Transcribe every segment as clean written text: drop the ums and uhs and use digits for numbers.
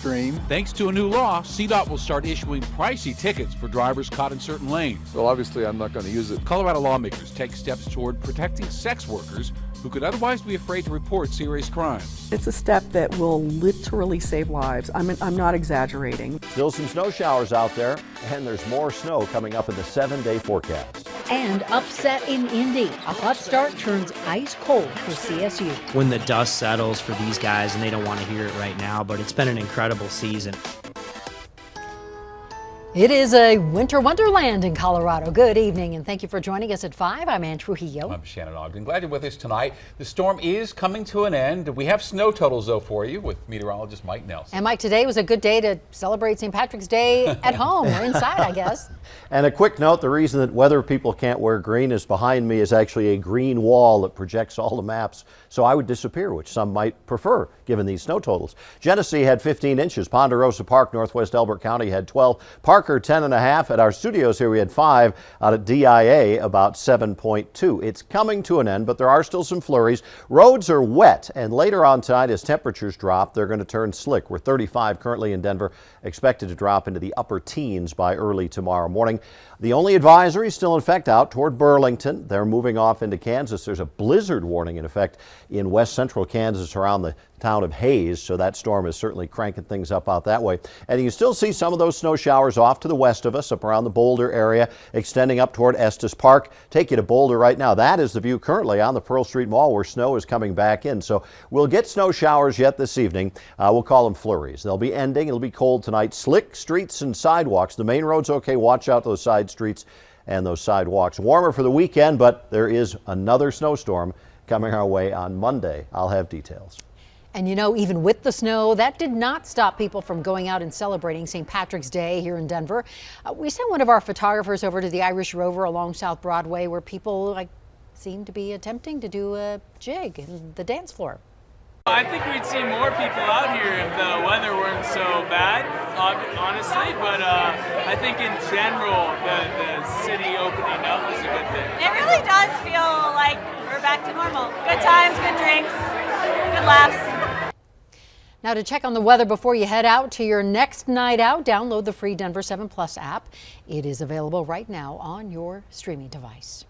extreme. Thanks to a new law, CDOT will start issuing pricey tickets for drivers caught in certain lanes. Well, obviously, I'm not going to use it. Colorado lawmakers take steps toward protecting sex workers who could otherwise be afraid to report serious crimes. It's a step that will literally save lives. I'm not exaggerating. Still some snow showers out there, and there's more snow coming up in the 7-day forecast. And upset in Indy. A hot start turns ice cold for CSU. When the dust settles for these guys, and they don't want to hear it right now, but it's been an incredible season. It is a winter wonderland in Colorado. Good evening, and thank you for joining us at 5. I'm Ann Trujillo. I'm Shannon Ogden. Glad you're with us tonight. The storm is coming to an end. We have snow totals, though, for you with meteorologist Mike Nelson. And Mike, today was a good day to celebrate St. Patrick's Day at home or inside, I guess. And a quick note, the reason that weather people can't wear green is behind me is actually a green wall that projects all the maps. So I would disappear, which some might prefer, given these snow totals. Genesee had 15 inches. Ponderosa Park, Northwest Elbert County had 12. Parker, 10.5. At our studios here, we had 5. Out at DIA, about 7.2. It's coming to an end, but there are still some flurries. Roads are wet, and later on tonight, as temperatures drop, they're going to turn slick. We're 35 currently in Denver, expected to drop into the upper teens by early tomorrow morning. The only advisory still in effect out toward Burlington. They're moving off into Kansas. There's a blizzard warning in effect in west central Kansas around the town of Hayes, so that storm is certainly cranking things up out that way. And you still see some of those snow showers off to the west of us, up around the Boulder area, extending up toward Estes Park. Take you to Boulder right now. That is the view currently on the Pearl Street Mall where snow is coming back in. So we'll get snow showers yet this evening. We'll call them flurries. They'll be ending. It'll be cold tonight. Slick streets and sidewalks. The main road's okay. Watch out those side streets and those sidewalks. Warmer for the weekend, but there is another snowstorm coming our way on Monday. I'll have details. And you know, even with the snow, that did not stop people from going out and celebrating St. Patrick's Day here in Denver. We sent one of our photographers over to the Irish Rover along South Broadway, where people seem to be attempting to do a jig in the dance floor. I think we'd see more people out here if the weather weren't so bad, honestly, but I think in general the city opening up is a good thing. It really does feel like we're back to normal. Good times, good drinks, good laughs. Now, to check on the weather before you head out to your next night out, download the free Denver 7 Plus app. It is available right now on your streaming device.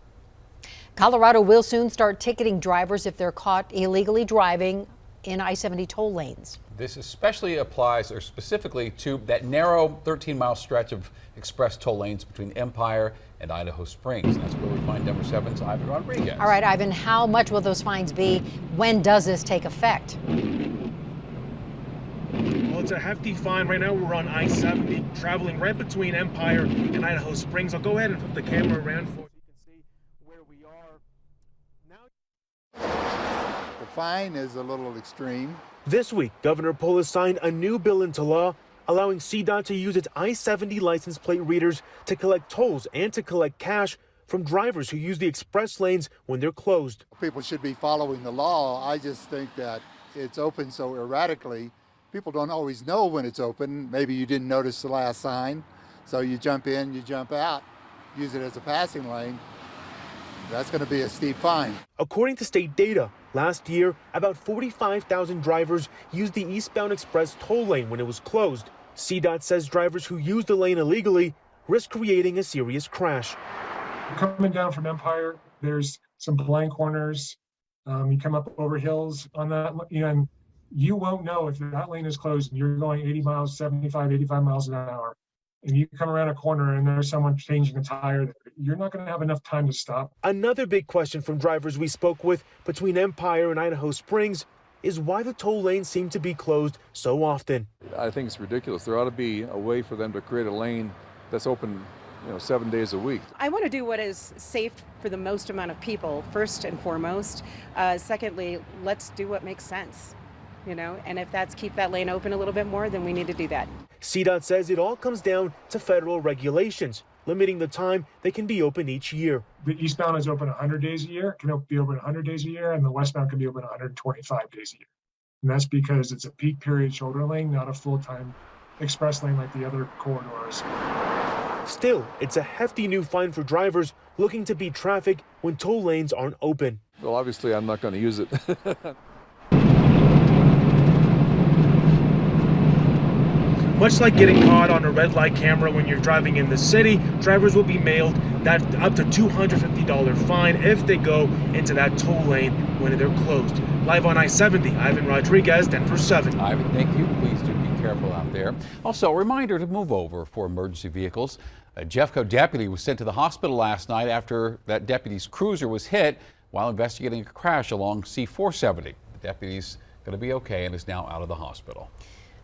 Colorado will soon start ticketing drivers if they're caught illegally driving in I-70 toll lanes. This especially applies, or specifically, to that narrow 13-mile stretch of express toll lanes between Empire and Idaho Springs. That's where we find Denver 7's Ivan Rodriguez. All right, Ivan, how much will those fines be? When does this take effect? Well, it's a hefty fine. Right now we're on I-70, traveling right between Empire and Idaho Springs. I'll go ahead and flip the camera around for you. You can see where we are. Now, The fine is a little extreme. this week, Governor Polis signed a new bill into law allowing CDOT to use its I-70 license plate readers to collect tolls and to collect cash from drivers who use the express lanes when they're closed. People should be following the law. I just think that it's open so erratically. People don't always know when it's open. Maybe you didn't notice the last sign, so you jump in, you jump out, use it as a passing lane. That's going to be a steep fine. According to state data, last year, about 45,000 drivers used the eastbound express toll lane when it was closed. CDOT says drivers who use the lane illegally risk creating a serious crash. Coming down from Empire, there's some blind corners. You come up over hills on that, and you won't know if that lane is closed and you're going 80 miles, 75, 85 miles an hour, and you come around a corner and there's someone changing a tire. You're not going to have enough time to stop. Another big question from drivers we spoke with between Empire and Idaho Springs is why the toll lanes seem to be closed so often. I think it's ridiculous. There ought to be a way for them to create a lane that's open 7 days a week. I want to do what is safe for the most amount of people, first and foremost. Secondly, let's do what makes sense, and if that's keep that lane open a little bit more, then we need to do that. CDOT says it all comes down to federal regulations, limiting the time they can be open each year. The eastbound is open 100 days a year, can be open 100 days a year, and the westbound can be open 125 days a year. And that's because it's a peak period shoulder lane, not a full-time express lane like the other corridors. Still, it's a hefty new fine for drivers looking to beat traffic when toll lanes aren't open. Well, obviously, I'm not going to use it. Much like getting caught on a red light camera when you're driving in the city, drivers will be mailed that up to $250 fine if they go into that toll lane when they're closed. Live on I-70, Ivan Rodriguez, Denver 7. Ivan, thank you. Please do be careful out there. Also, a reminder to move over for emergency vehicles. A Jeffco deputy was sent to the hospital last night after that deputy's cruiser was hit while investigating a crash along C-470. The deputy's going to be okay and is now out of the hospital.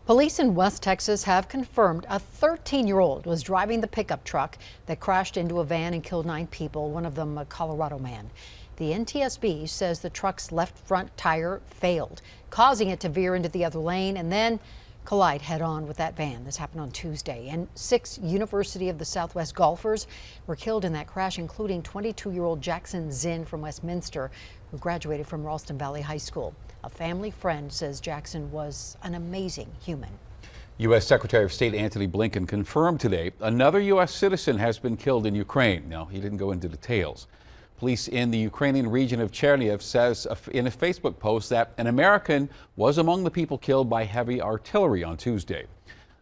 Police in West Texas have confirmed a 13-year-old was driving the pickup truck that crashed into a van and killed 9 people, one of them a Colorado man. The NTSB says the truck's left front tire failed, causing it to veer into the other lane and then collide head-on with that van. This happened on Tuesday, and 6 University of the Southwest golfers were killed in that crash, including 22-year-old Jackson Zinn from Westminster, who graduated from Ralston Valley High School. A family friend says Jackson was an amazing human. U.S. Secretary of State Antony Blinken confirmed today another U.S. citizen has been killed in Ukraine. Now, he didn't go into details. Police in the Ukrainian region of Chernihiv says in a Facebook post that an American was among the people killed by heavy artillery on Tuesday.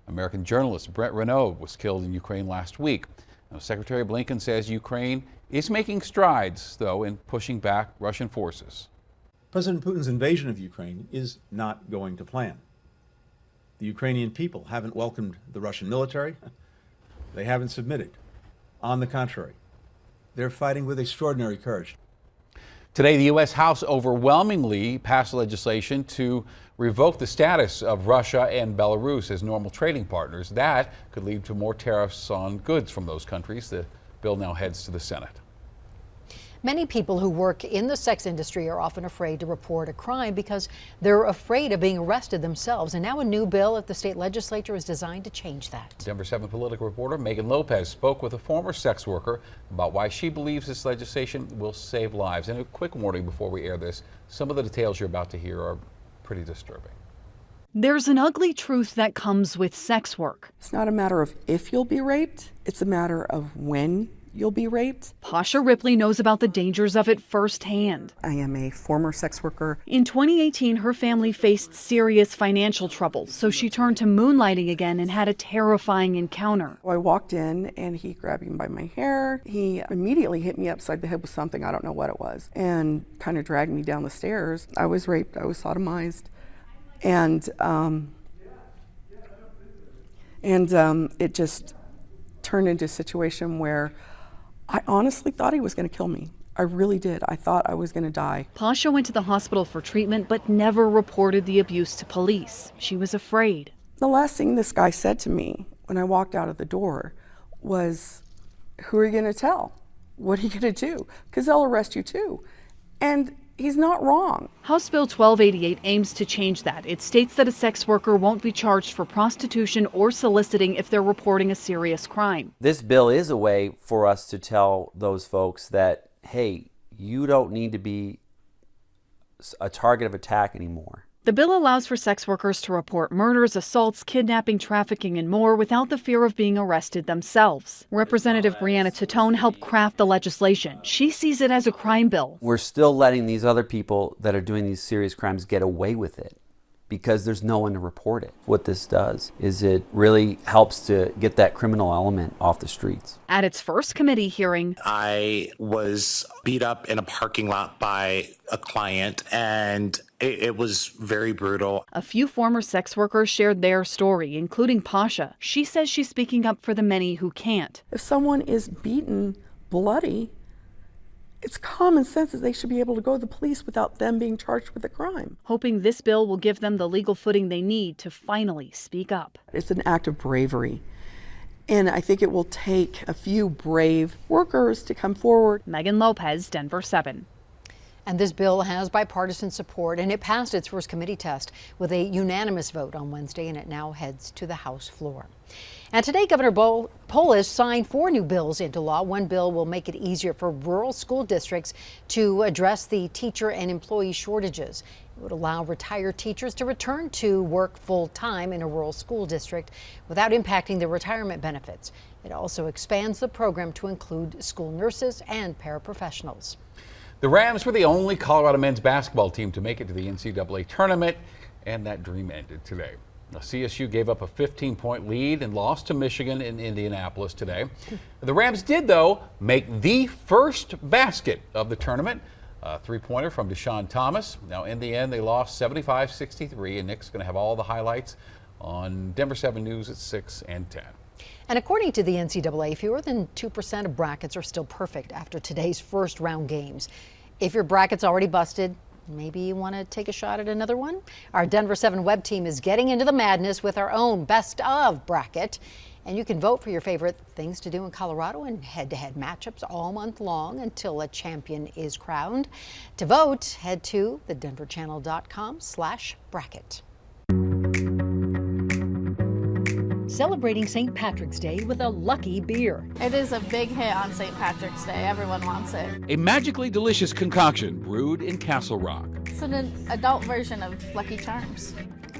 American journalist Brett Renaud was killed in Ukraine last week. Now, Secretary Blinken says Ukraine is making strides, though, in pushing back Russian forces. President Putin's invasion of Ukraine is not going to plan. The Ukrainian people haven't welcomed the Russian military. They haven't submitted. On the contrary, they're fighting with extraordinary courage. Today, the U.S. House overwhelmingly passed legislation to revoke the status of Russia and Belarus as normal trading partners. That could lead to more tariffs on goods from those countries. The bill now heads to the Senate. Many people who work in the sex industry are often afraid to report a crime because they're afraid of being arrested themselves. And now a new bill at the state legislature is designed to change that. Denver 7 political reporter Megan Lopez spoke with a former sex worker about why she believes this legislation will save lives. And a quick warning before we air this, some of the details you're about to hear are pretty disturbing. There's an ugly truth that comes with sex work. It's not a matter of if you'll be raped, it's a matter of when you'll be raped. Pasha Ripley knows about the dangers of it firsthand. I am a former sex worker. In 2018, her family faced serious financial trouble, so she turned to moonlighting again and had a terrifying encounter. I walked in and he grabbed me by my hair. He immediately hit me upside the head with something, I don't know what it was, and kind of dragged me down the stairs. I was raped, I was sodomized, and it just turned into a situation where I honestly thought he was going to kill me. I really did. I thought I was going to die. Pasha went to the hospital for treatment, but never reported the abuse to police. She was afraid. The last thing this guy said to me when I walked out of the door was, "Who are you going to tell? What are you going to do? Because they'll arrest you too." And he's not wrong. House Bill 1288 aims to change that. It states that a sex worker won't be charged for prostitution or soliciting if they're reporting a serious crime. This bill is a way for us to tell those folks that, hey, you don't need to be a target of attack anymore. The bill allows for sex workers to report murders, assaults, kidnapping, trafficking, and more without the fear of being arrested themselves. Representative Brianna Titone helped craft the legislation. She sees it as a crime bill. We're still letting these other people that are doing these serious crimes get away with it because there's no one to report it. What this does is it really helps to get that criminal element off the streets. At its first committee hearing, I was beat up in a parking lot by a client, and it was very brutal. A few former sex workers shared their story, including Pasha. She says she's speaking up for the many who can't. If someone is beaten bloody, it's common sense that they should be able to go to the police without them being charged with a crime. Hoping this bill will give them the legal footing they need to finally speak up. It's an act of bravery. And I think it will take a few brave workers to come forward. Megan Lopez, Denver 7. And this bill has bipartisan support, and it passed its first committee test with a unanimous vote on Wednesday, and it now heads to the House floor. And today, Governor Polis signed 4 new bills into law. One bill will make it easier for rural school districts to address the teacher and employee shortages. It would allow retired teachers to return to work full-time in a rural school district without impacting their retirement benefits. It also expands the program to include school nurses and paraprofessionals. The Rams were the only Colorado men's basketball team to make it to the NCAA tournament, and that dream ended today. Now, CSU gave up a 15-point lead and lost to Michigan in Indianapolis today. The Rams did, though, make the first basket of the tournament. A three-pointer from Deshaun Thomas. Now, in the end, they lost 75-63, and Nick's going to have all the highlights on Denver 7 News at 6 and 10. And according to the NCAA, fewer than 2% of brackets are still perfect after today's first round games. If your bracket's already busted, maybe you want to take a shot at another one? Our Denver 7 web team is getting into the madness with our own best of bracket. And you can vote for your favorite things to do in Colorado and head-to-head matchups all month long until a champion is crowned. To vote, head to thedenverchannel.com/bracket. Celebrating St. Patrick's Day with a lucky beer. It is a big hit on St. Patrick's Day. Everyone wants it. A magically delicious concoction brewed in Castle Rock. It's an adult version of Lucky Charms.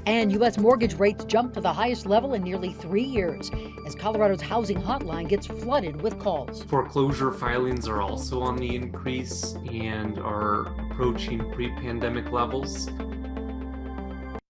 And U.S. mortgage rates jump to the highest level in nearly 3 years as Colorado's housing hotline gets flooded with calls. Foreclosure filings are also on the increase and are approaching pre-pandemic levels.